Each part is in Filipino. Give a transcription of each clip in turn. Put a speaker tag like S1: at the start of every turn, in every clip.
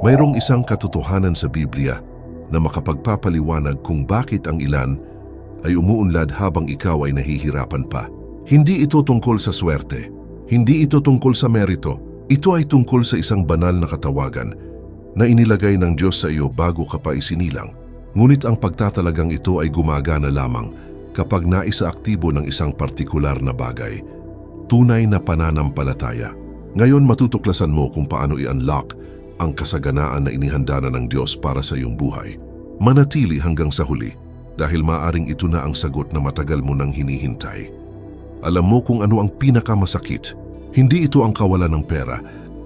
S1: Mayroong isang katotohanan sa Biblia na makapagpapaliwanag kung bakit ang ilan ay umuunlad habang ikaw ay nahihirapan pa. Hindi ito tungkol sa swerte. Hindi ito tungkol sa merito. Ito ay tungkol sa isang banal na katawagan na inilagay ng Diyos sa iyo bago ka pa isinilang. Ngunit ang pagtatalagang ito ay gumagana lamang kapag naisaaktibo ng isang partikular na bagay. Tunay na pananampalataya. Ngayon matutuklasan mo kung paano i-unlock ang kasaganaan na inihanda na ng Diyos para sa iyong buhay. Manatili hanggang sa huli dahil maaring ito na ang sagot na matagal mo nang hinihintay. Alam mo kung ano ang pinakamasakit. Hindi ito ang kawalan ng pera,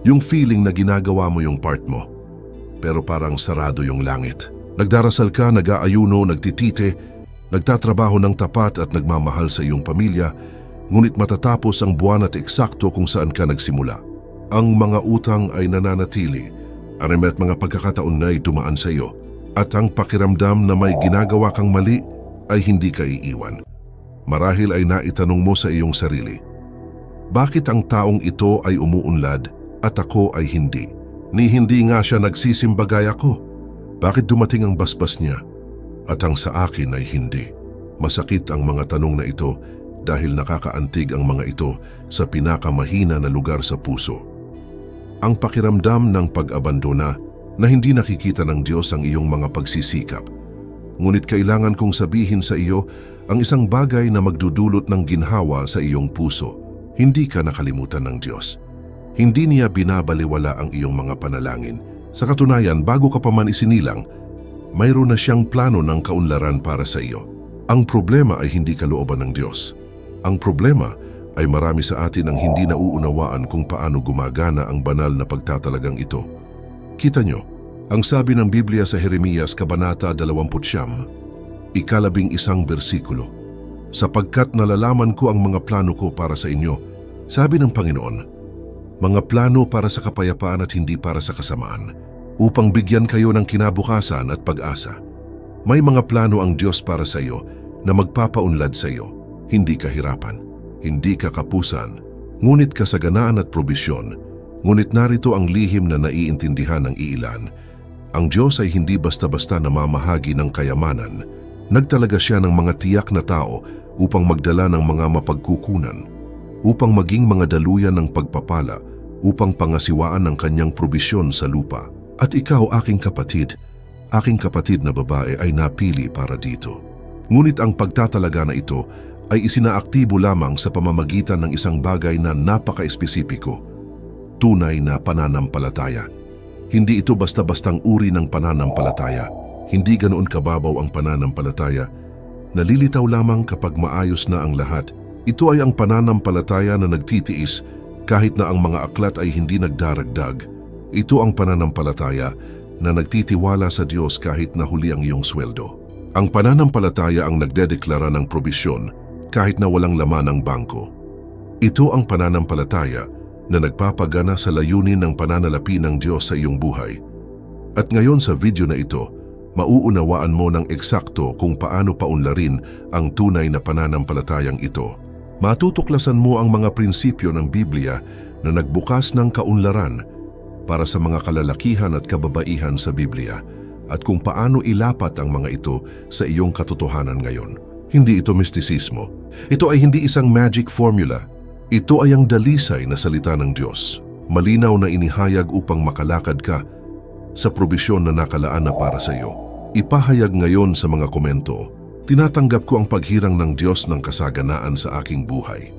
S1: yung feeling na ginagawa mo yung part mo. Pero parang sarado yung langit. Nagdarasal ka, nag-aayuno, nagtitite, nagtatrabaho ng tapat at nagmamahal sa iyong pamilya, ngunit matatapos ang buwan at eksakto kung saan ka nagsimula. Ang mga utang ay nananatili, at mga pagkakataon na ay dumaan sa iyo, at ang pakiramdam na may ginagawa kang mali ay hindi ka iiwan. Marahil ay naitanong mo sa iyong sarili, bakit ang taong ito ay umuunlad at ako ay hindi? Ni hindi nga siya nagsisimba gaya ko. Bakit dumating ang basbas niya at ang sa akin ay hindi? Masakit ang mga tanong na ito dahil nakakaantig ang mga ito sa pinakamahina na lugar sa puso. Ang pakiramdam ng pag-abandona na hindi nakikita ng Diyos ang iyong mga pagsisikap. Ngunit kailangan kong sabihin sa iyo ang isang bagay na magdudulot ng ginhawa sa iyong puso. Hindi ka nakalimutan ng Diyos. Hindi niya binabaliwala ang iyong mga panalangin. Sa katunayan, bago ka pa man isinilang, mayroon na siyang plano ng kaunlaran para sa iyo. Ang problema ay hindi kalooban ng Diyos. Ang problema ay marami sa atin ang hindi nauunawaan kung paano gumagana ang banal na pagtatalagang ito. Kita nyo, ang sabi ng Biblia sa Jeremias Kabanata 29, ika-11 bersikulo, sapagkat nalalaman ko ang mga plano ko para sa inyo, sabi ng Panginoon, mga plano para sa kapayapaan at hindi para sa kasamaan, upang bigyan kayo ng kinabukasan at pag-asa. May mga plano ang Diyos para sa iyo na magpapaunlad sa iyo, hindi kahirapan, hindi kakapusan, ngunit kasaganaan at probisyon. Ngunit narito ang lihim na naiintindihan ng iilan. Ang Diyos ay hindi basta-basta namamahagi ng kayamanan. Nagtalaga siya ng mga tiyak na tao upang magdala ng mga mapagkukunan, upang maging mga daluyan ng pagpapala, upang pangasiwaan ng kanyang probisyon sa lupa. At ikaw, aking kapatid na babae ay napili para dito. Ngunit ang pagtatalaga na ito ay isinaaktibo lamang sa pamamagitan ng isang bagay na napaka-espesipiko, tunay na pananampalataya. Hindi ito basta-bastang uri ng pananampalataya. Hindi ganoon kababaw ang pananampalataya. Nalilitaw lamang kapag maayos na ang lahat. Ito ay ang pananampalataya na nagtitiis kahit na ang mga aklat ay hindi nagdaragdag. Ito ang pananampalataya na nagtitiwala sa Diyos kahit na huli ang iyong sweldo. Ang pananampalataya ang nagdedeklara ng probisyon kahit na walang laman ang bangko. Ito ang pananampalataya na nagpapagana sa layunin ng pananalapi ng Diyos sa iyong buhay. At ngayon sa video na ito, mauunawaan mo ng eksakto kung paano paunlarin ang tunay na pananampalatayang ito. Matutuklasan mo ang mga prinsipyo ng Biblia na nagbukas ng kaunlaran para sa mga kalalakihan at kababaihan sa Biblia at kung paano ilapat ang mga ito sa iyong katotohanan ngayon. Hindi ito mistisismo. Ito ay hindi isang magic formula. Ito ay ang dalisay na salita ng Diyos, malinaw na inihayag upang makalakad ka sa probisyon na nakalaan na para sa iyo. Ipahayag ngayon sa mga komento, tinatanggap ko ang paghirang ng Diyos ng kasaganaan sa aking buhay.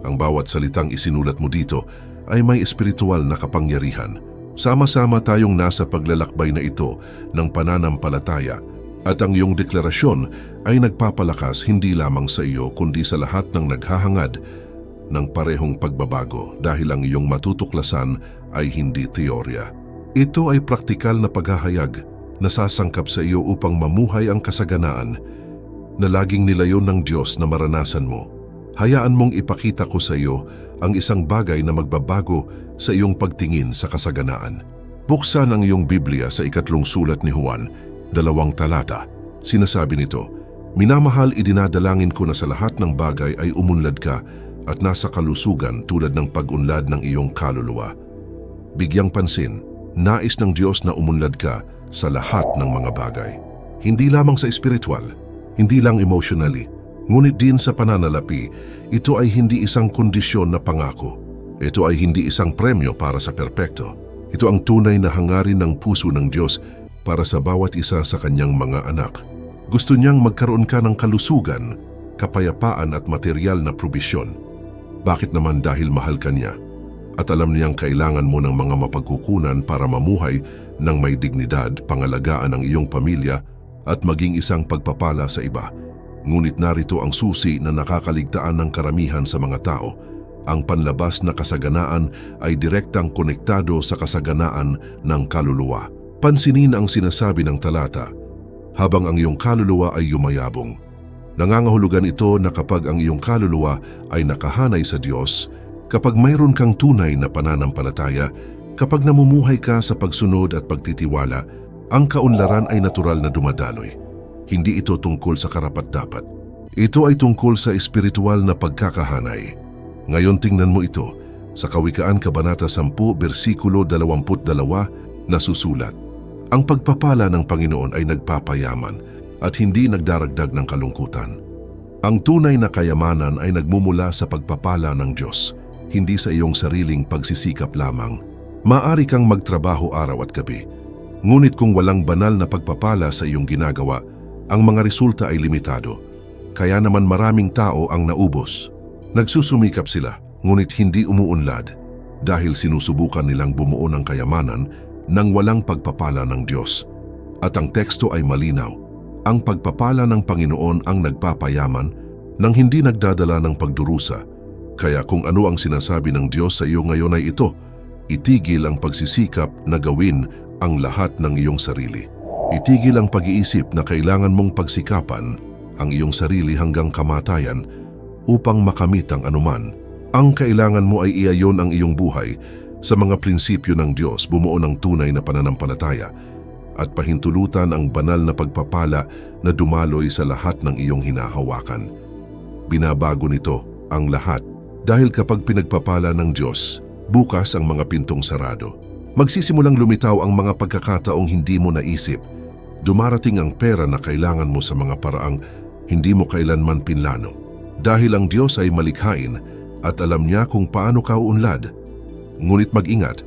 S1: Ang bawat salitang isinulat mo dito ay may espiritual na kapangyarihan. Sama-sama tayong nasa paglalakbay na ito ng pananampalataya at ang iyong deklarasyon ay nagpapalakas hindi lamang sa iyo kundi sa lahat ng naghahangad ng parehong pagbabago dahil ang iyong matutuklasan ay hindi teorya. Ito ay praktikal na paghahayag na sasangkap sa iyo upang mamuhay ang kasaganaan na laging nilayon ng Diyos na maranasan mo. Hayaan mong ipakita ko sa iyo ang isang bagay na magbabago sa iyong pagtingin sa kasaganaan. Buksan ang iyong Biblia sa 2 sulat ni Juan, 2 talata. Sinasabi nito, minamahal, idinadalangin ko na sa lahat ng bagay ay umunlad ka at nasa kalusugan tulad ng pag-unlad ng iyong kaluluwa. Bigyang pansin, Nais ng Diyos na umunlad ka sa lahat ng mga bagay. Hindi lamang sa espiritual, hindi lang emotionally, ngunit din sa pananalapi. Ito ay hindi isang kondisyon na pangako. Ito ay hindi isang premyo para sa perpekto. Ito ang tunay na hangarin ng puso ng Diyos para sa bawat isa sa kanyang mga anak. Gusto niyang magkaroon ka ng kalusugan, kapayapaan at material na probisyon. Bakit naman? Dahil mahal ka niya at alam niyang kailangan mo ng mga mapagkukunan para mamuhay ng may dignidad, pangalagaan ang iyong pamilya at maging isang pagpapala sa iba. Ngunit narito ang susi na nakakaligtaan ng karamihan sa mga tao. Ang panlabas na kasaganaan ay direktang konektado sa kasaganaan ng kaluluwa. Pansinin ang sinasabi ng talata, habang ang iyong kaluluwa ay yumayabong. Nangangahulugan ito na kapag ang iyong kaluluwa ay nakahanay sa Diyos, kapag mayroon kang tunay na pananampalataya, kapag namumuhay ka sa pagsunod at pagtitiwala, ang kaunlaran ay natural na dumadaloy. Hindi ito tungkol sa karapat-dapat. Ito ay tungkol sa espiritual na pagkakahanay. Ngayon tingnan mo ito sa Kawikaan Kabanata 10, versikulo 22 na susulat. Ang pagpapala ng Panginoon ay nagpapayaman at hindi nagdaragdag ng kalungkutan. Ang tunay na kayamanan ay nagmumula sa pagpapala ng Diyos, hindi sa iyong sariling pagsisikap lamang. Maaari kang magtrabaho araw at gabi, ngunit kung walang banal na pagpapala sa iyong ginagawa, ang mga resulta ay limitado. Kaya naman maraming tao ang naubos. Nagsusumikap sila, ngunit hindi umuunlad dahil sinusubukan nilang bumuo ng kayamanan nang walang pagpapala ng Diyos. At ang teksto ay malinaw. Ang pagpapala ng Panginoon ang nagpapayaman nang hindi nagdadala ng pagdurusa. Kaya kung ano ang sinasabi ng Diyos sa iyo ngayon ay ito, itigil ang pagsisikap na gawin ang lahat ng iyong sarili. Itigil ang pag-iisip na kailangan mong pagsikapan ang iyong sarili hanggang kamatayan upang makamit ang anuman. Ang kailangan mo ay iayon ang iyong buhay sa mga prinsipyo ng Diyos, bumuo ng tunay na pananampalataya at pahintulutan ang banal na pagpapala na dumaloy sa lahat ng iyong hinahawakan. Binabago nito ang lahat dahil kapag pinagpapala ng Diyos, bukas ang mga pintong sarado. Magsisimulang lumitaw ang mga pagkakataong hindi mo naisip. Dumarating ang pera na kailangan mo sa mga paraang hindi mo kailanman pinlano. Dahil ang Diyos ay malikhain at alam niya kung paano ka uunlad. Ngunit mag-ingat,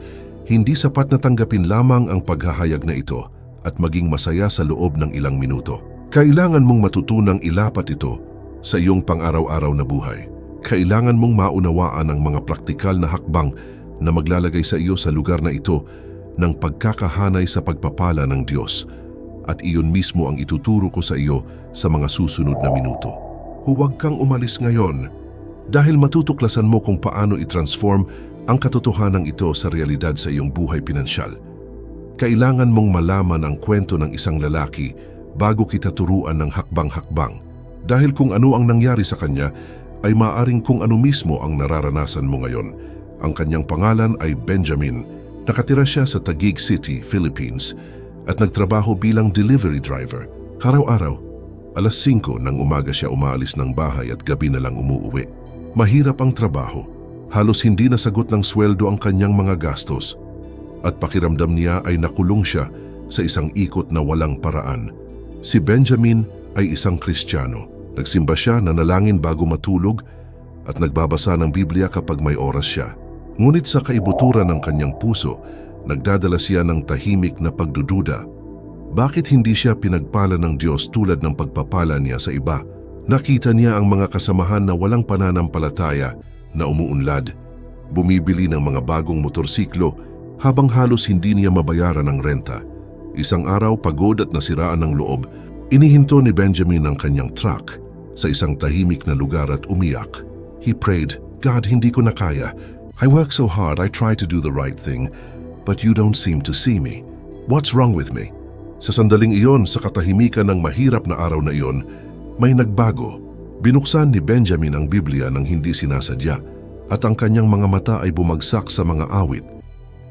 S1: hindi sapat na tanggapin lamang ang paghahayag na ito at maging masaya sa loob ng ilang minuto. Kailangan mong matutunang ilapat ito sa iyong pang-araw-araw na buhay. Kailangan mong maunawaan ang mga praktikal na hakbang na maglalagay sa iyo sa lugar na ito ng pagkakahanay sa pagpapala ng Diyos. At iyon mismo ang ituturo ko sa iyo sa mga susunod na minuto. Huwag kang umalis ngayon dahil matutuklasan mo kung paano i-transform ang katotohanan ito sa realidad sa iyong buhay pinansyal. Kailangan mong malaman ang kwento ng isang lalaki bago kita turuan ng hakbang-hakbang. Dahil kung ano ang nangyari sa kanya ay maaring kung ano mismo ang nararanasan mo ngayon. Ang kanyang pangalan ay Benjamin. Nakatira siya sa Taguig City, Philippines at nagtrabaho bilang delivery driver. Araw-araw, alas 5 ng umaga siya umaalis ng bahay at gabi na lang umuuwi. Mahirap ang trabaho. Halos hindi nasagot ng sweldo ang kanyang mga gastos. At pakiramdam niya ay nakulong siya sa isang ikot na walang paraan. Si Benjamin ay isang Kristiyano. Nagsimba siya, nanalangin bago matulog at nagbabasa ng Biblia kapag may oras siya. Ngunit sa kaibuturan ng kanyang puso, nagdadala siya ng tahimik na pagdududa. Bakit hindi siya pinagpala ng Diyos tulad ng pagpapala niya sa iba? Nakita niya ang mga kasamahan na walang pananampalataya na umuunlad, bumibili ng mga bagong motorsiklo habang halos hindi niya mabayaran ang renta. Isang araw, pagod at nasiraan ng loob, inihinto ni Benjamin ang kanyang truck sa isang tahimik na lugar at umiyak. He prayed, "God, hindi ko na kaya. I work so hard, I try to do the right thing, but you don't seem to see me. What's wrong with me?" Sa sandaling iyon, sa katahimikan ng mahirap na araw na iyon, may nagbago. Binuksan ni Benjamin ang Biblia nang hindi sinasadya at ang kanyang mga mata ay bumagsak sa mga awit.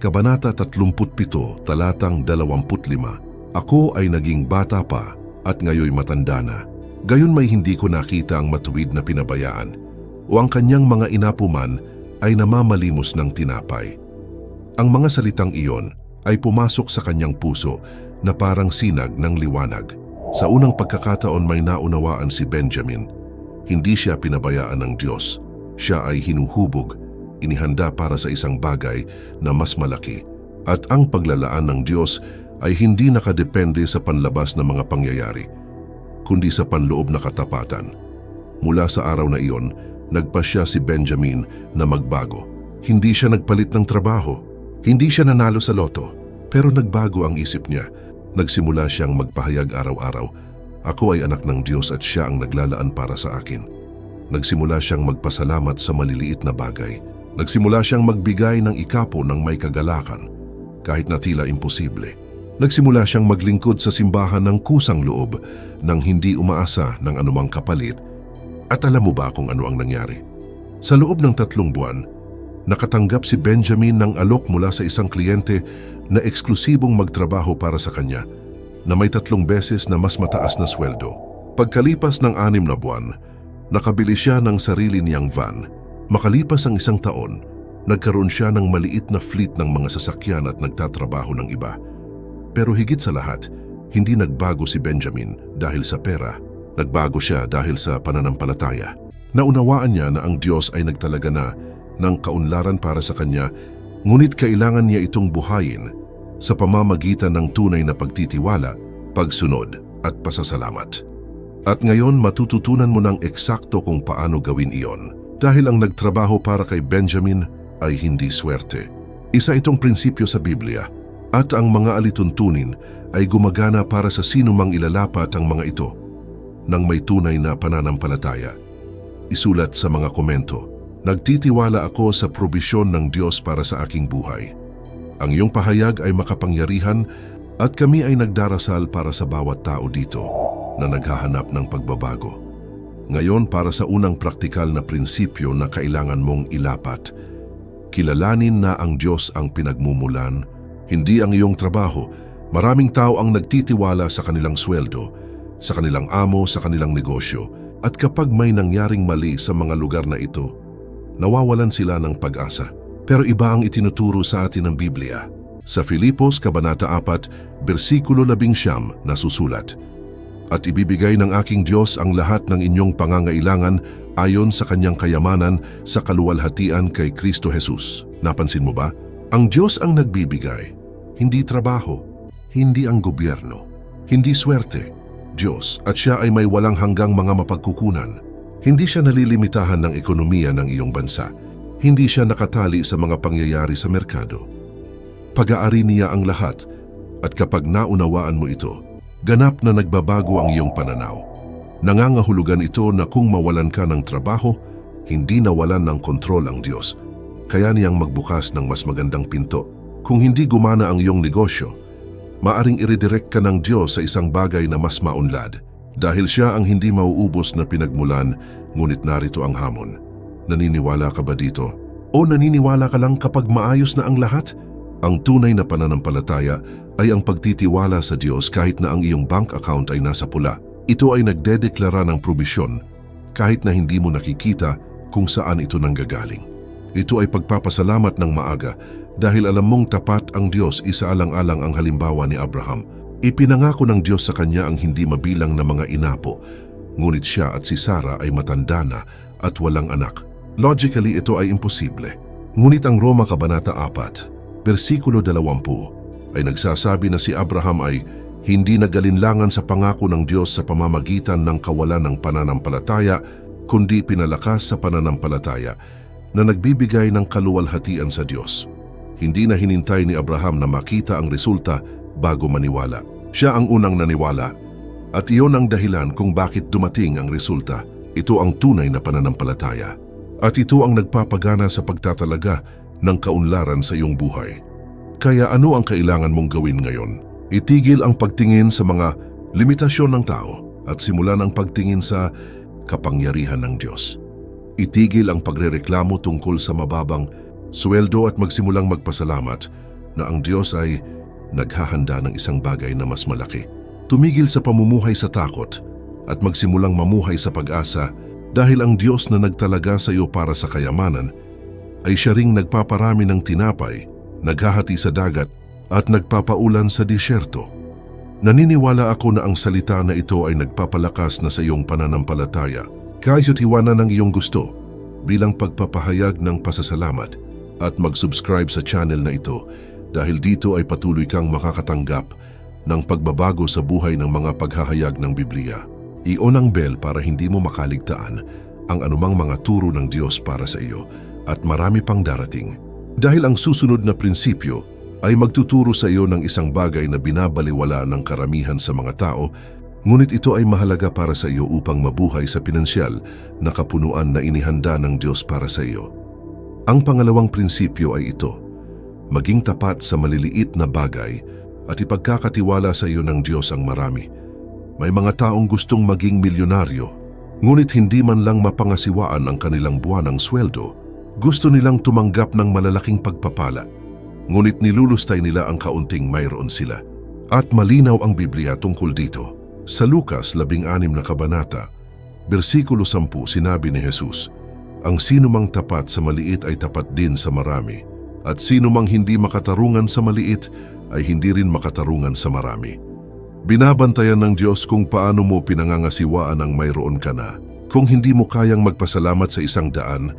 S1: Kabanata 37, talatang 25. Ako ay naging bata pa at ngayoy matanda na. Gayon may hindi ko nakita ang matuwid na pinabayaan o ang kanyang mga inapuman ay namamalimos ng tinapay. Ang mga salitang iyon ay pumasok sa kanyang puso na parang sinag ng liwanag. Sa unang pagkakataon may naunawaan si Benjamin. Hindi siya pinabayaan ng Diyos. Siya ay hinuhubog, inihanda para sa isang bagay na mas malaki. At ang paglalaan ng Diyos ay hindi nakadepende sa panlabas na mga pangyayari, kundi sa panloob na katapatan. Mula sa araw na iyon, nagpasya si Benjamin na magbago. Hindi siya nagpalit ng trabaho. Hindi siya nanalo sa loto. Pero nagbago ang isip niya. Nagsimula siyang magpahayag araw-araw. Ako ay anak ng Diyos at siya ang naglalaan para sa akin. Nagsimula siyang magpasalamat sa maliliit na bagay. Nagsimula siyang magbigay ng ikapo ng may kagalakan, kahit na tila imposible. Nagsimula siyang maglingkod sa simbahan ng kusang loob nang hindi umaasa ng anumang kapalit. At alam mo ba kung ano ang nangyari? Sa loob ng 3 buwan, nakatanggap si Benjamin ng alok mula sa isang kliyente na eksklusibong magtrabaho para sa kanya, na may 3 beses na mas mataas na sweldo. Pagkalipas ng 6 na buwan, nakabili siya ng sarili niyang van. Makalipas ang 1 taon, nagkaroon siya ng maliit na fleet ng mga sasakyan at nagtatrabaho ng iba. Pero higit sa lahat, hindi nagbago si Benjamin dahil sa pera. Nagbago siya dahil sa pananampalataya. Naunawaan niya na ang Diyos ay nagtalaga na ng kaunlaran para sa kanya, ngunit kailangan niya itong buhayin sa pamamagitan ng tunay na pagtitiwala, pagsunod at pasasalamat. At ngayon matututunan mo ng eksakto kung paano gawin iyon, dahil ang nagtrabaho para kay Benjamin ay hindi swerte. Isa itong prinsipyo sa Biblia, at ang mga alituntunin ay gumagana para sa sino mang ilalapat ang mga ito ng may tunay na pananampalataya. Isulat sa mga komento, nagtitiwala ako sa probisyon ng Diyos para sa aking buhay. Ang iyong pahayag ay makapangyarihan at kami ay nagdarasal para sa bawat tao dito na naghahanap ng pagbabago. Ngayon para sa unang praktikal na prinsipyo na kailangan mong ilapat, kilalanin na ang Diyos ang pinagmumulan, hindi ang iyong trabaho. Maraming tao ang nagtitiwala sa kanilang sweldo, sa kanilang amo, sa kanilang negosyo, at kapag may nangyaring mali sa mga lugar na ito, nawawalan sila ng pag-asa. Pero iba ang itinuturo sa atin ng Biblia. Sa Filipos, Kabanata 4, versikulo 11 nasusulat, "At ibibigay ng aking Diyos ang lahat ng inyong pangangailangan ayon sa kanyang kayamanan sa kaluwalhatian kay Kristo Jesus." Napansin mo ba? Ang Diyos ang nagbibigay, hindi trabaho, hindi ang gobyerno, hindi swerte. Diyos, at siya ay may walang hanggang mga mapagkukunan. Hindi siya nalilimitahan ng ekonomiya ng iyong bansa. Hindi siya nakatali sa mga pangyayari sa merkado. Pag-aari niya ang lahat, at kapag naunawaan mo ito, ganap na nagbabago ang iyong pananaw. Nangangahulugan ito na kung mawalan ka ng trabaho, hindi nawalan ng kontrol ang Diyos. Kaya niyang magbukas ng mas magandang pinto. Kung hindi gumana ang iyong negosyo, maaring i-redirect ka ng Diyos sa isang bagay na mas maunlad. Dahil siya ang hindi mauubos na pinagmulan, ngunit narito ang hamon. Naniniwala ka ba dito? O naniniwala ka lang kapag maayos na ang lahat? Ang tunay na pananampalataya ay ang pagtitiwala sa Diyos kahit na ang iyong bank account ay nasa pula. Ito ay nagdedeklara ng probisyon kahit na hindi mo nakikita kung saan ito nanggagaling. Ito ay pagpapasalamat ng maaga dahil alam mong tapat ang Diyos. Isaalang-alang ang halimbawa ni Abraham. Ipinangako ng Diyos sa kanya ang hindi mabilang na mga inapo, ngunit siya at si Sarah ay matanda na at walang anak. Logically, ito ay imposible. Ngunit ang Roma Kabanata 4, versikulo 20, ay nagsasabi na si Abraham ay hindi nagalinlangan sa pangako ng Diyos sa pamamagitan ng kawalan ng pananampalataya, kundi pinalakas sa pananampalataya na nagbibigay ng kaluwalhatian sa Diyos. Hindi na hinintay ni Abraham na makita ang resulta bago maniwala. Siya ang unang naniwala at iyon ang dahilan kung bakit dumating ang resulta. Ito ang tunay na pananampalataya at ito ang nagpapagana sa pagtatalaga ng kaunlaran sa iyong buhay. Kaya ano ang kailangan mong gawin ngayon? Itigil ang pagtingin sa mga limitasyon ng tao at simulan ang pagtingin sa kapangyarihan ng Diyos. Itigil ang pagrereklamo tungkol sa mababang sweldo at magsimulang magpasalamat na ang Diyos ay naghahanda ng isang bagay na mas malaki. Tumigil sa pamumuhay sa takot at magsimulang mamuhay sa pag-asa dahil ang Diyos na nagtalaga sa iyo para sa kayamanan ay siya ring nagpaparami ng tinapay, naghahati sa dagat at nagpapaulan sa disyerto. Naniniwala ako na ang salita na ito ay nagpapalakas na sa iyong pananampalataya, kahit iwanan ng iyong gusto, bilang pagpapahayag ng pasasalamat. At mag-subscribe sa channel na ito dahil dito ay patuloy kang makakatanggap ng pagbabago sa buhay ng mga paghahayag ng Biblia. I-on ang bell para hindi mo makaligtaan ang anumang mga turo ng Diyos para sa iyo at marami pang darating. Dahil ang susunod na prinsipyo ay magtuturo sa iyo ng isang bagay na binabaliwala ng karamihan sa mga tao, ngunit ito ay mahalaga para sa iyo upang mabuhay sa pinansyal na kapunuan na inihanda ng Diyos para sa iyo. Ang pangalawang prinsipyo ay ito: maging tapat sa maliliit na bagay at ipagkakatiwala sa iyo ng Diyos ang marami. May mga taong gustong maging milyonaryo, ngunit hindi man lang mapangasiwaan ang kanilang buwanang sweldo. Gusto nilang tumanggap ng malalaking pagpapala, ngunit nilulustay nila ang kaunting mayroon sila. At malinaw ang Biblia tungkol dito. Sa Lucas 16 na kabanata, versikulo 10, sinabi ni Jesus, "Ang sinumang tapat sa maliit ay tapat din sa marami, at sinumang hindi makatarungan sa maliit ay hindi rin makatarungan sa marami." Binabantayan ng Diyos kung paano mo pinangangasiwaan ang mayroon ka na. Kung hindi mo kayang magpasalamat sa 100,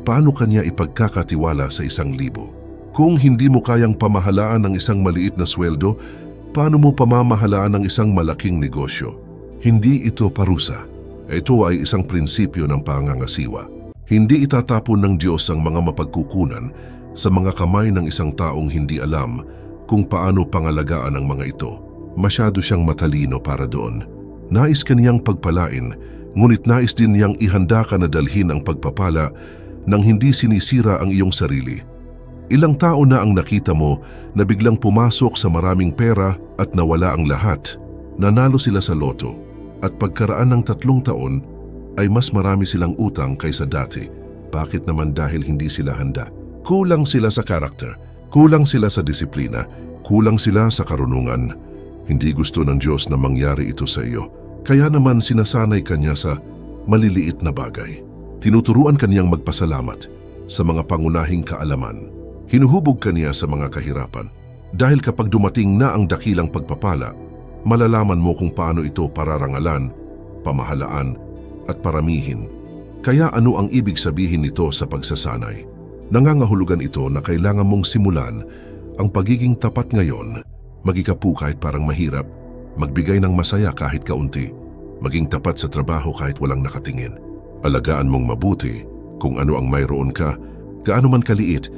S1: paano kanya ipagkakatiwala sa 1,000? Kung hindi mo kayang pamahalaan ng isang maliit na sweldo, paano mo pamamahalaan ng isang malaking negosyo? Hindi ito parusa. Ito ay isang prinsipyo ng pangangasiwa. Hindi itatapon ng Diyos ang mga mapagkukunan sa mga kamay ng isang taong hindi alam kung paano pangalagaan ang mga ito. Masyado siyang matalino para doon. Nais ka niyang pagpalain, ngunit nais din niyang ihanda ka na dalhin ang pagpapala nang hindi sinisira ang iyong sarili. Ilang tao na ang nakita mo na biglang pumasok sa maraming pera at nawala ang lahat. Nanalo sila sa loto at pagkaraan ng 3 taon, ay mas marami silang utang kaysa dati. Bakit naman? Dahil hindi sila handa. Kulang sila sa karakter, kulang sila sa disiplina, kulang sila sa karunungan. Hindi gusto ng Diyos na mangyari ito sa iyo. Kaya naman sinasanay kanya sa maliliit na bagay. Tinuturuan kaniyang magpasalamat sa mga pangunahing kaalaman. Hinuhubog kaniya sa mga kahirapan. Dahil kapag dumating na ang dakilang pagpapala, malalaman mo kung paano ito pararangalan, pamahalaan, at paramihin. Kaya ano ang ibig sabihin nito sa pagsasanay? Nangangahulugan ito na kailangan mong simulan ang pagiging tapat ngayon, magikapu kahit parang mahirap, magbigay ng masaya kahit kaunti, maging tapat sa trabaho kahit walang nakatingin. Alagaan mong mabuti kung ano ang mayroon ka, gaano man kaliit,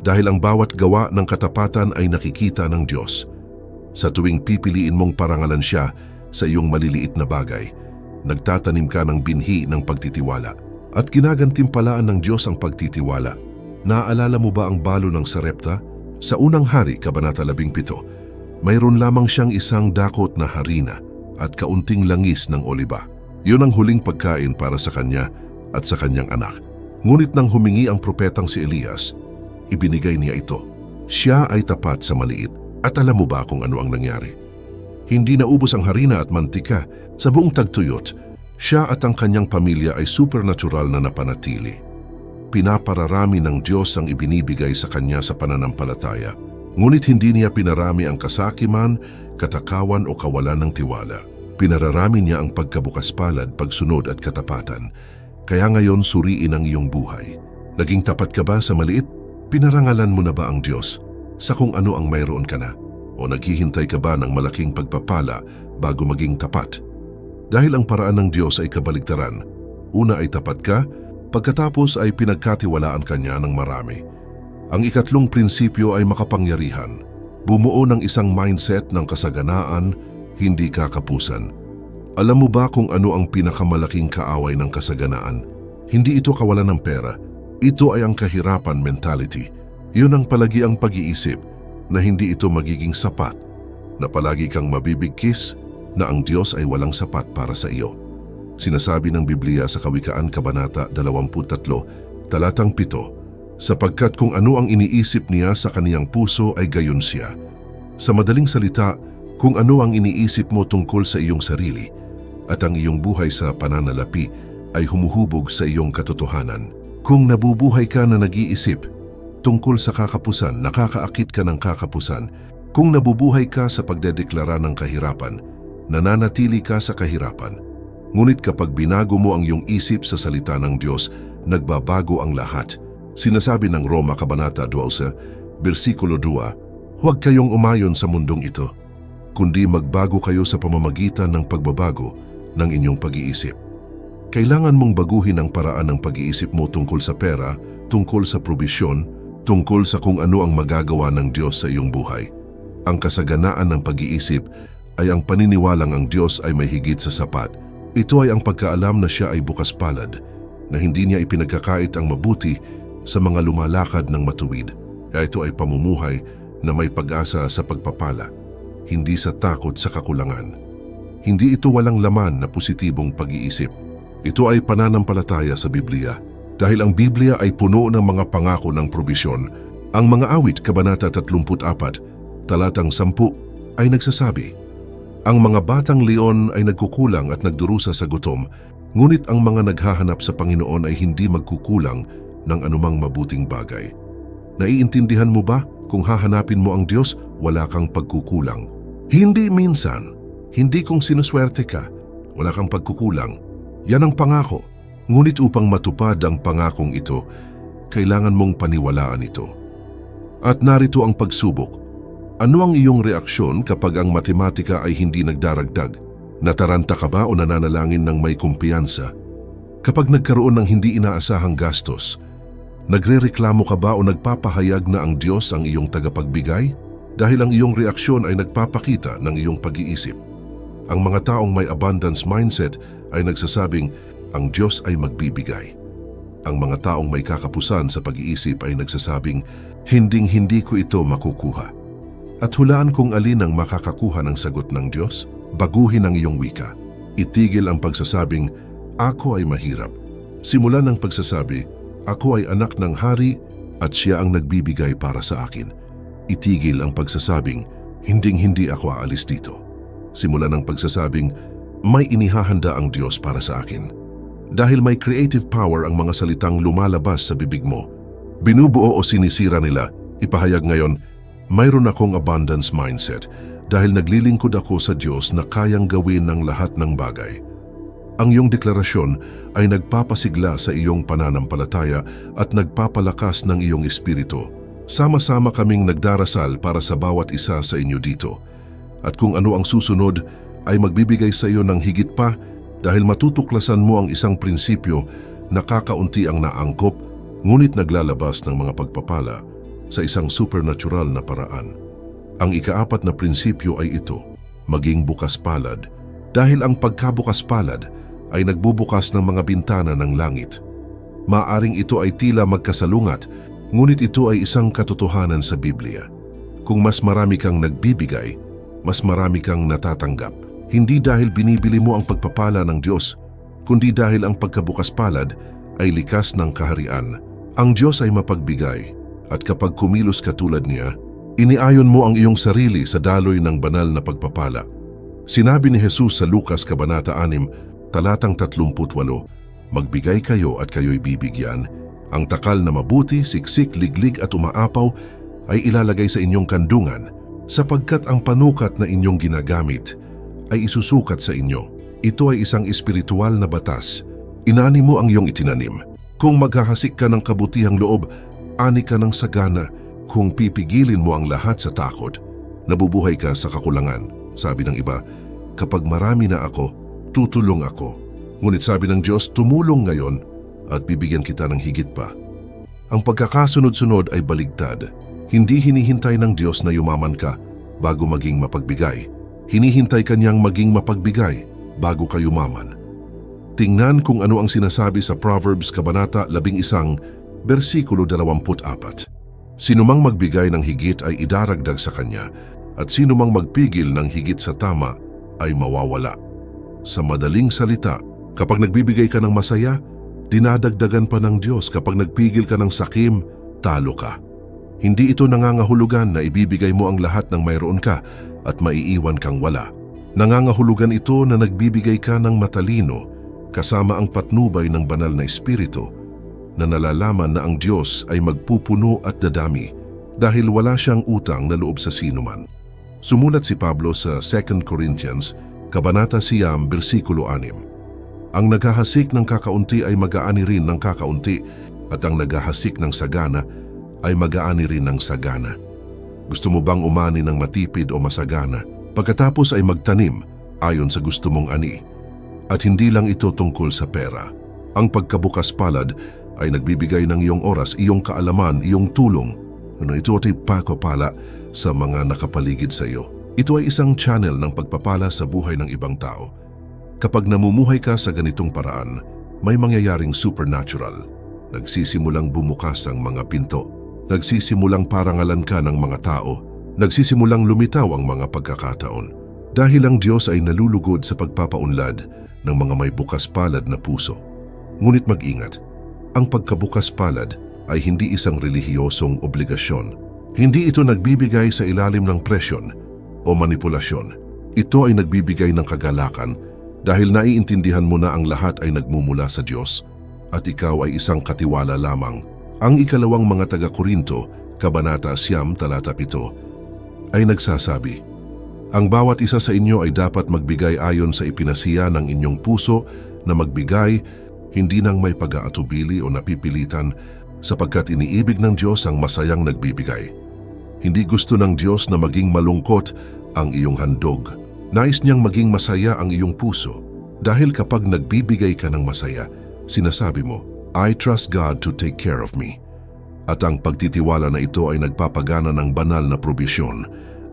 S1: dahil ang bawat gawa ng katapatan ay nakikita ng Diyos. Sa tuwing pipiliin mong parangalan siya sa iyong maliliit na bagay, nagtatanim ka ng binhi ng pagtitiwala at ginagantimpalaan ng Diyos ang pagtitiwala. Naaalala mo ba ang balo ng Sarepta? Sa unang hari, kabanata 17, mayroon lamang siyang isang dakot na harina at kaunting langis ng oliba. Yun ang huling pagkain para sa kanya at sa kanyang anak. Ngunit nang humingi ang propetang si Elias, ibinigay niya ito. Siya ay tapat sa maliit. At alam mo ba kung ano ang nangyari? Hindi naubos ang harina at mantika. Sa buong tagtuyot, siya at ang kanyang pamilya ay supernatural na napanatili. Pinapararami ng Diyos ang ibinibigay sa kanya sa pananampalataya. Ngunit hindi niya pinarami ang kasakiman, katakawan o kawalan ng tiwala. Pinararami niya ang pagkabukas palad, pagsunod at katapatan. Kaya ngayon suriin ang iyong buhay. Naging tapat ka ba sa maliit? Pinarangalan mo na ba ang Diyos sa kung ano ang mayroon ka na? O naghihintay ka ba ng malaking pagpapala bago maging tapat? Dahil ang paraan ng Diyos ay kabaligtaran. Una ay tapat ka, pagkatapos ay pinagkatiwalaan kanya ng marami. Ang ikatlong prinsipyo ay makapangyarihan. Bumuo ng isang mindset ng kasaganaan, hindi kakapusan. Alam mo ba kung ano ang pinakamalaking kaaway ng kasaganaan? Hindi ito kawalan ng pera. Ito ay ang kahirapan mentality. Yun ang palagi ang pag-iisip na hindi ito magiging sapat, na palagi kang mabibigkis na ang Diyos ay walang sapat para sa iyo. Sinasabi ng Biblia sa Kawikaan Kabanata 23, talatang 7, sapagkat kung ano ang iniisip niya sa kaniyang puso ay gayon siya. Sa madaling salita, kung ano ang iniisip mo tungkol sa iyong sarili at ang iyong buhay sa pananalapi ay humuhubog sa iyong katotohanan. Kung nabubuhay ka na nag-iisip tungkol sa kakapusan, nakakaakit ka ng kakapusan, Kung nabubuhay ka sa pagdedeklara ng kahirapan, nananatili ka sa kahirapan. Ngunit kapag binago mo ang iyong isip sa salita ng Diyos, nagbabago ang lahat. Sinasabi ng Roma Kabanata 12, versikulo 2, huwag kayong umayon sa mundong ito, kundi magbago kayo sa pamamagitan ng pagbabago ng inyong pag-iisip. Kailangan mong baguhin ang paraan ng pag-iisip mo tungkol sa pera, tungkol sa probisyon, tungkol sa kung ano ang magagawa ng Diyos sa iyong buhay. Ang kasaganaan ng pag-iisip ay ang paniniwalang ang Diyos ay may higit sa sapat. Ito ay ang pagkaalam na siya ay bukas palad, na hindi niya ipinagkakait ang mabuti sa mga lumalakad ng matuwid. Kaya ito ay pamumuhay na may pag-asa sa pagpapala, hindi sa takot sa kakulangan. Hindi ito walang laman na positibong pag-iisip. Ito ay pananampalataya sa Biblia. Dahil ang Biblia ay puno ng mga pangako ng probisyon, ang mga awit, Kabanata 34, talatang 10, ay nagsasabi, ang mga batang leon ay nagkukulang at nagdurusa sa gutom, ngunit ang mga naghahanap sa Panginoon ay hindi magkukulang ng anumang mabuting bagay. Naiintindihan mo ba kung hahanapin mo ang Diyos, wala kang pagkukulang? Hindi minsan, hindi kung sinuswerte ka, wala kang pagkukulang. Yan ang pangako. Ngunit upang matupad ang pangakong ito, kailangan mong paniwalaan ito. At narito ang pagsubok. Ano ang iyong reaksyon kapag ang matematika ay hindi nagdaragdag? Nataranta ka ba o nananalangin ng may kumpiyansa? Kapag nagkaroon ng hindi inaasahang gastos, nagrereklamo ka ba o nagpapahayag na ang Diyos ang iyong tagapagbigay? Dahil ang iyong reaksyon ay nagpapakita ng iyong pag-iisip. Ang mga taong may abundance mindset ay nagsasabing, ang Diyos ay magbibigay. Ang mga taong may kakapusan sa pag-iisip ay nagsasabing, hinding-hindi ko ito makukuha. At hulaan kung alin ang makakakuha ng sagot ng Diyos, baguhin ang iyong wika. Itigil ang pagsasabing, ako ay mahirap. Simulan ang pagsasabi, ako ay anak ng hari at siya ang nagbibigay para sa akin. Itigil ang pagsasabing, hinding-hindi ako aalis dito. Simulan ang pagsasabing, may inihahanda ang Diyos para sa akin. Dahil may creative power ang mga salitang lumalabas sa bibig mo, binubuo o sinisira nila, ipahayag ngayon, mayroon akong abundance mindset dahil naglilingkod ako sa Diyos na kayang gawin ng lahat ng bagay. Ang iyong deklarasyon ay nagpapasigla sa iyong pananampalataya at nagpapalakas ng iyong espiritu. Sama-sama kaming nagdarasal para sa bawat isa sa inyo dito. At kung ano ang susunod ay magbibigay sa iyo ng higit pa dahil matutuklasan mo ang isang prinsipyo na kakaunti ang naangkop ngunit naglalabas ng mga pagpapala sa isang supernatural na paraan. Ang ikaapat na prinsipyo ay ito, maging bukas palad, dahil ang pagkabukas palad ay nagbubukas ng mga bintana ng langit. Maaring ito ay tila magkasalungat, ngunit ito ay isang katotohanan sa Biblia. Kung mas marami kang nagbibigay, mas marami kang natatanggap. Hindi dahil binibili mo ang pagpapala ng Diyos, kundi dahil ang pagkabukas palad ay likas ng kaharian. Ang Diyos ay mapagbigay. At kapag kumilos ka tulad niya, iniayon mo ang iyong sarili sa daloy ng banal na pagpapala. Sinabi ni Jesus sa Lucas Kabanata 6, talatang 38, magbigay kayo at kayo'y bibigyan. Ang takal na mabuti, siksik, liglig at umaapaw ay ilalagay sa inyong kandungan, sapagkat ang panukat na inyong ginagamit ay isusukat sa inyo. Ito ay isang espiritual na batas. Inani mo ang iyong itinanim. Kung maghahasik ka ng kabutihang loob, ani ka ng sagana. Kung pipigilin mo ang lahat sa takot, nabubuhay ka sa kakulangan. Sabi ng iba, kapag marami na ako, tutulong ako. Ngunit sabi ng Diyos, tumulong ngayon at bibigyan kita ng higit pa. Ang pagkakasunod-sunod ay baligtad. Hindi hinihintay ng Diyos na yumaman ka bago maging mapagbigay. Hinihintay kanyang maging mapagbigay bago ka yumaman. Tingnan kung ano ang sinasabi sa Proverbs Kabanata 11, versikulo 24. Sinumang magbigay ng higit ay idaragdag sa kanya, at sinumang magpigil ng higit sa tama ay mawawala. Sa madaling salita, kapag nagbibigay ka ng masaya, dinadagdagan pa ng Diyos. Kapag nagpigil ka ng sakim, talo ka. Hindi ito nangangahulugan na ibibigay mo ang lahat ng mayroon ka at maiiwan kang wala. Nangangahulugan ito na nagbibigay ka ng matalino kasama ang patnubay ng banal na espiritu, na nalalaman na ang Diyos ay magpupuno at dadami dahil wala siyang utang na loob sa sinuman. Sumulat si Pablo sa 2 Corinthians, Kabanata 9, versikulo 6. Ang naghahasik ng kakaunti ay mag-aani rin ng kakaunti, at ang naghahasik ng sagana ay mag-aani rin ng sagana. Gusto mo bang umani ng matipid o masagana? Pagkatapos ay magtanim ayon sa gusto mong ani. At hindi lang ito tungkol sa pera. Ang pagkabukas palad ay nagbibigay ng iyong oras, iyong kaalaman, iyong tulong. Ito ay pagpapala sa mga nakapaligid sa iyo. Ito ay isang channel ng pagpapala sa buhay ng ibang tao. Kapag namumuhay ka sa ganitong paraan, may mangyayaring supernatural. Nagsisimulang bumukas ang mga pinto. Nagsisimulang parangalan ka ng mga tao. Nagsisimulang lumitaw ang mga pagkakataon. Dahil ang Diyos ay nalulugod sa pagpapaunlad ng mga may bukas palad na puso. Ngunit mag-ingat, ang pagkabukas palad ay hindi isang relihiyosong obligasyon. Hindi ito nagbibigay sa ilalim ng presyon o manipulasyon. Ito ay nagbibigay ng kagalakan dahil naiintindihan mo na ang lahat ay nagmumula sa Diyos at ikaw ay isang katiwala lamang. Ang ikalawang mga taga-Korinto, Kabanata 9, talata 7, ay nagsasabi, ang bawat isa sa inyo ay dapat magbigay ayon sa ipinasiya ng inyong puso na magbigay, hindi nang may pag-aatubili o napipilitan, sapagkat iniibig ng Diyos ang masayang nagbibigay. Hindi gusto ng Diyos na maging malungkot ang iyong handog. Nais niyang maging masaya ang iyong puso. Dahil kapag nagbibigay ka ng masaya, sinasabi mo, I trust God to take care of me. At ang pagtitiwala na ito ay nagpapagana ng banal na probisyon.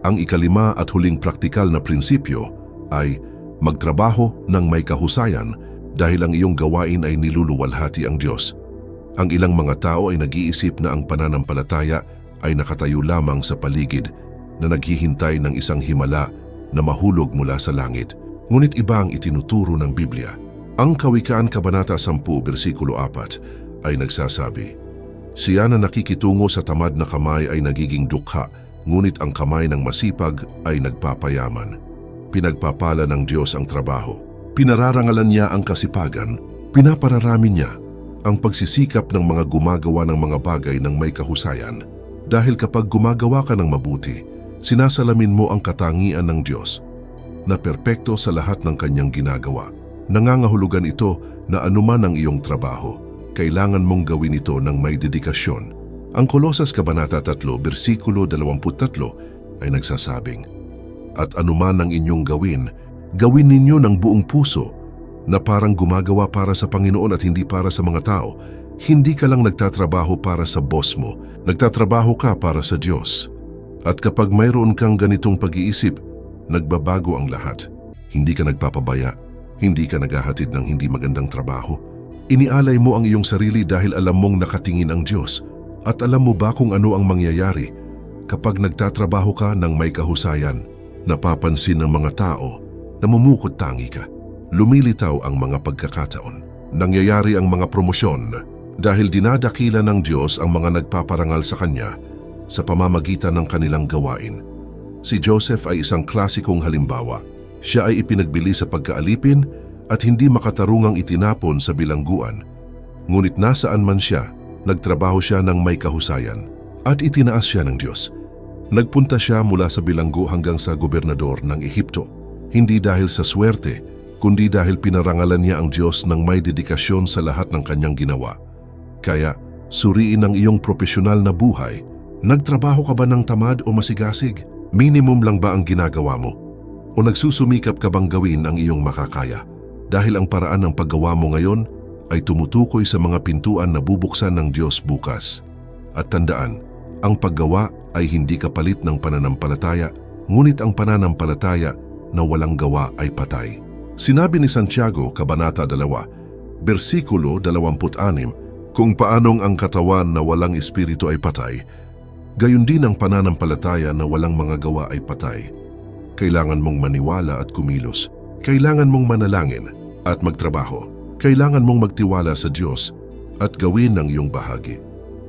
S1: Ang ikalima at huling praktikal na prinsipyo ay magtrabaho ng may kahusayan dahil ang iyong gawain ay niluluwalhati ang Diyos. Ang ilang mga tao ay nag-iisip na ang pananampalataya ay nakatayo lamang sa paligid na naghihintay ng isang himala na mahulog mula sa langit. Ngunit iba ang itinuturo ng Biblia. Ang Kawikaan Kabanata 10, versikulo 4 ay nagsasabi, siya na nakikitungo sa tamad na kamay ay nagiging dukha, ngunit ang kamay ng masipag ay nagpapayaman. Pinagpapala ng Diyos ang trabaho. Pinararangalan niya ang kasipagan. Pinapararami niya ang pagsisikap ng mga gumagawa ng mga bagay ng may kahusayan. Dahil kapag gumagawa ka ng mabuti, sinasalamin mo ang katangian ng Diyos na perpekto sa lahat ng kanyang ginagawa. Nangangahulugan ito na anuman ang iyong trabaho, kailangan mong gawin ito ng may dedikasyon. Ang Kolosas Kabanata 3, versikulo 23 ay nagsasabing, at anuman ang inyong gawin, gawin ninyo ng buong puso, na parang gumagawa para sa Panginoon at hindi para sa mga tao. Hindi ka lang nagtatrabaho para sa boss mo, nagtatrabaho ka para sa Diyos. At kapag mayroon kang ganitong pag-iisip, nagbabago ang lahat. Hindi ka nagpapabaya, hindi ka naghahatid ng hindi magandang trabaho. Inialay mo ang iyong sarili dahil alam mong nakatingin ang Diyos. At alam mo ba kung ano ang mangyayari kapag nagtatrabaho ka ng may kahusayan, napapansin ng mga tao, namumukod tangi ka. Lumilitaw ang mga pagkakataon. Nangyayari ang mga promosyon dahil dinadakila ng Diyos ang mga nagpaparangal sa Kanya sa pamamagitan ng kanilang gawain. Si Joseph ay isang klasikong halimbawa. Siya ay ipinagbili sa pagkaalipin at hindi makatarungang itinapon sa bilangguan. Ngunit nasaan man siya, nagtrabaho siya ng may kahusayan at itinaas siya ng Diyos. Nagpunta siya mula sa bilanggo hanggang sa gobernador ng Ehipto. Hindi dahil sa swerte, kundi dahil pinarangalan niya ang Diyos ng may dedikasyon sa lahat ng kanyang ginawa. Kaya, suriin ang iyong profesional na buhay. Nagtrabaho ka ba ng tamad o masigasig? Minimum lang ba ang ginagawa mo? O nagsusumikap ka bang gawin ang iyong makakaya? Dahil ang paraan ng paggawa mo ngayon ay tumutukoy sa mga pintuan na bubuksan ng Diyos bukas. At tandaan, ang paggawa ay hindi kapalit ng pananampalataya, ngunit ang pananampalataya na walang gawa ay patay. Sinabi ni Santiago, Kabanata 2, versikulo 26, kung paanong ang katawan na walang espiritu ay patay, gayon din ang pananampalataya na walang mga gawa ay patay. Kailangan mong maniwala at kumilos. Kailangan mong manalangin at magtrabaho. Kailangan mong magtiwala sa Diyos at gawin ang iyong bahagi.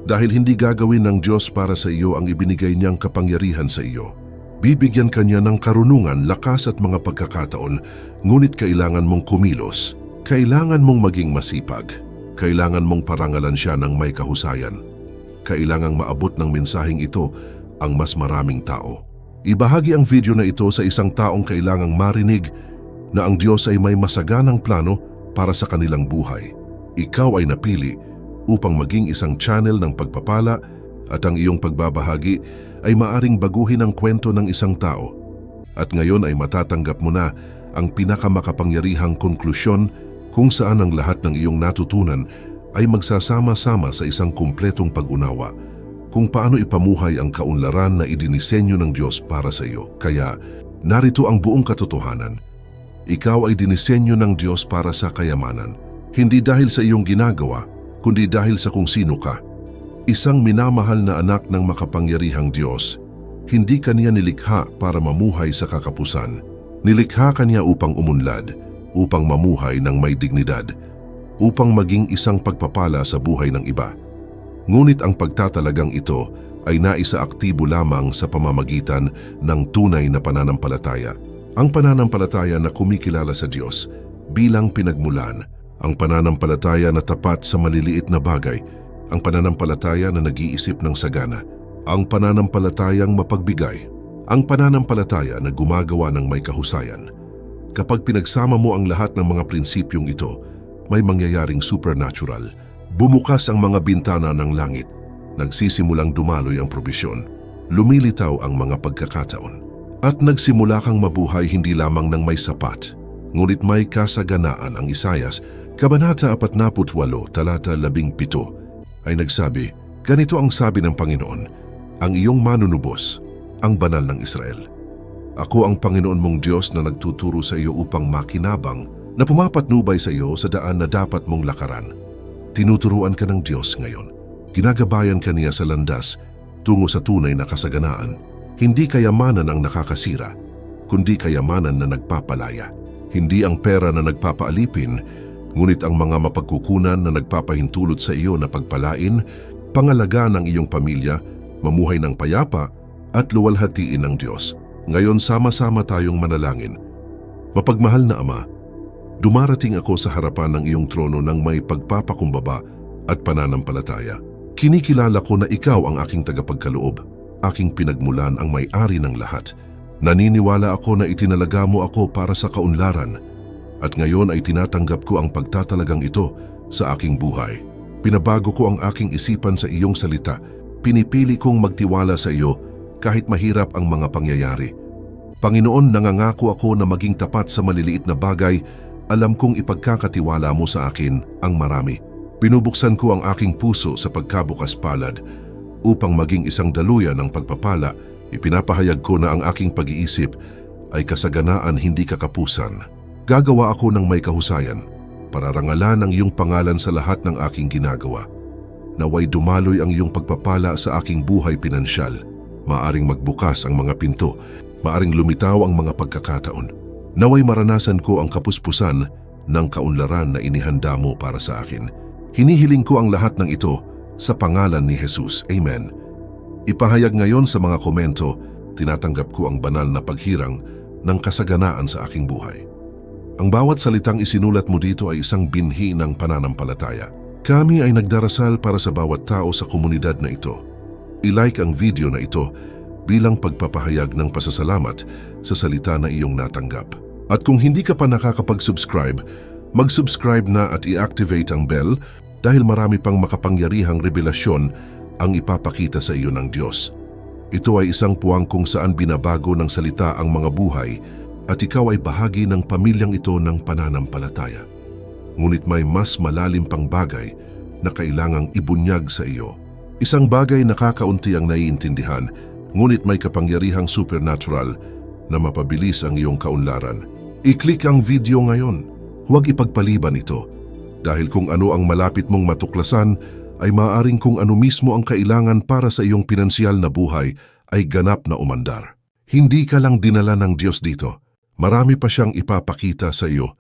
S1: Dahil hindi gagawin ng Diyos para sa iyo ang ibinigay niyang kapangyarihan sa iyo. Bibigyan ka niya ng karunungan, lakas at mga pagkakataon, ngunit kailangan mong kumilos. Kailangan mong maging masipag. Kailangan mong parangalan siya ng may kahusayan. Kailangang maabot ng mensaheng ito ang mas maraming tao. Ibahagi ang video na ito sa isang taong kailangang marinig na ang Diyos ay may masaganang plano para sa kanilang buhay. Ikaw ay napili upang maging isang channel ng pagpapala at ang iyong pagbabahagi ay maaring baguhin ang kwento ng isang tao. At ngayon ay matatanggap mo na ang pinakamakapangyarihang konklusyon kung saan ang lahat ng iyong natutunan ay magsasama-sama sa isang kumpletong pag-unawa kung paano ipamuhay ang kaunlaran na idinisenyo ng Diyos para sa iyo. Kaya, narito ang buong katotohanan. Ikaw ay dinisenyo ng Diyos para sa kayamanan. Hindi dahil sa iyong ginagawa, kundi dahil sa kung sino ka. Isang minamahal na anak ng makapangyarihang Diyos. Hindi kaniya nilikha para mamuhay sa kakapusan. Nilikha kaniya upang umunlad, upang mamuhay ng may dignidad, upang maging isang pagpapala sa buhay ng iba. Ngunit ang pagtatalagang ito ay naisaaktibo lamang sa pamamagitan ng tunay na pananampalataya. Ang pananampalataya na kumikilala sa Diyos bilang pinagmulan, ang pananampalataya na tapat sa maliliit na bagay, ang pananampalataya na nag-iisip ng sagana, ang pananampalatayang mapagbigay, ang pananampalataya na gumagawa ng may kahusayan. Kapag pinagsama mo ang lahat ng mga prinsipyong ito, may mangyayaring supernatural. Bumukas ang mga bintana ng langit, nagsisimulang dumaloy ang probisyon, lumilitaw ang mga pagkakataon, at nagsimula kang mabuhay hindi lamang ng may sapat, ngunit may kasaganaan. Ang Isayas, Kabanata 48, talata 17, ay nagsabi, ganito ang sabi ng Panginoon, ang iyong manunubos, ang banal ng Israel. Ako ang Panginoon mong Diyos na nagtuturo sa iyo upang makinabang, na pumapatnubay sa iyo sa daan na dapat mong lakaran. Tinuturuan ka ng Diyos ngayon. Ginagabayan ka niya sa landas tungo sa tunay na kasaganaan. Hindi kayamanan ang nakakasira, kundi kayamanan na nagpapalaya. Hindi ang pera na nagpapaalipin, ngunit ang mga mapagkukunan na nagpapahintulot sa iyo na pagpalain, pangalagaan ng iyong pamilya, mamuhay ng payapa at luwalhatiin ng Diyos. Ngayon sama-sama tayong manalangin. Mapagmahal na Ama, dumarating ako sa harapan ng iyong trono ng may pagpapakumbaba at pananampalataya. Kinikilala ko na ikaw ang aking tagapagkaloob, aking pinagmulan ang may-ari ng lahat. Naniniwala ako na itinalaga mo ako para sa kaunlaran at ngayon ay tinatanggap ko ang pagtatalagang ito sa aking buhay. Pinabago ko ang aking isipan sa iyong salita. Pinipili kong magtiwala sa iyo kahit mahirap ang mga pangyayari. Panginoon, nangangako ako na maging tapat sa maliliit na bagay. Alam kong ipagkakatiwala mo sa akin ang marami. Pinubuksan ko ang aking puso sa pagkabukas palad upang maging isang daluyan ng pagpapala. Ipinapahayag ko na ang aking pag-iisip ay kasaganaan, hindi kakapusan. Gagawa ako ng may kahusayan, pararangalan ang iyong pangalan sa lahat ng aking ginagawa. Naway dumaloy ang iyong pagpapala sa aking buhay pinansyal. Maaring magbukas ang mga pinto, maaring lumitaw ang mga pagkakataon. Naway maranasan ko ang kapuspusan ng kaunlaran na inihanda mo para sa akin. Hinihiling ko ang lahat ng ito sa pangalan ni Jesus. Amen. Ipahayag ngayon sa mga komento, tinatanggap ko ang banal na paghirang ng kasaganaan sa aking buhay. Ang bawat salitang isinulat mo dito ay isang binhi ng pananampalataya. Kami ay nagdarasal para sa bawat tao sa komunidad na ito. I-like ang video na ito bilang pagpapahayag ng pasasalamat sa salita na iyong natanggap. At kung hindi ka pa nakakapag-subscribe, mag-subscribe na at i-activate ang bell dahil marami pang makapangyarihang revelasyon ang ipapakita sa iyo ng Diyos. Ito ay isang puwang kung saan binabago ng salita ang mga buhay at ikaw ay bahagi ng pamilyang ito ng pananampalataya. Ngunit may mas malalim pang bagay na kailangang ibunyag sa iyo. Isang bagay na kakaunti ang naiintindihan, ngunit may kapangyarihang supernatural na mapabilis ang iyong kaunlaran. I-click ang video ngayon. Huwag ipagpaliban ito. Dahil kung ano ang malapit mong matuklasan, ay maaaring kung ano mismo ang kailangan para sa iyong pinansyal na buhay ay ganap na umandar. Hindi ka lang dinala ng Diyos dito. Marami pa siyang ipapakita sa iyo.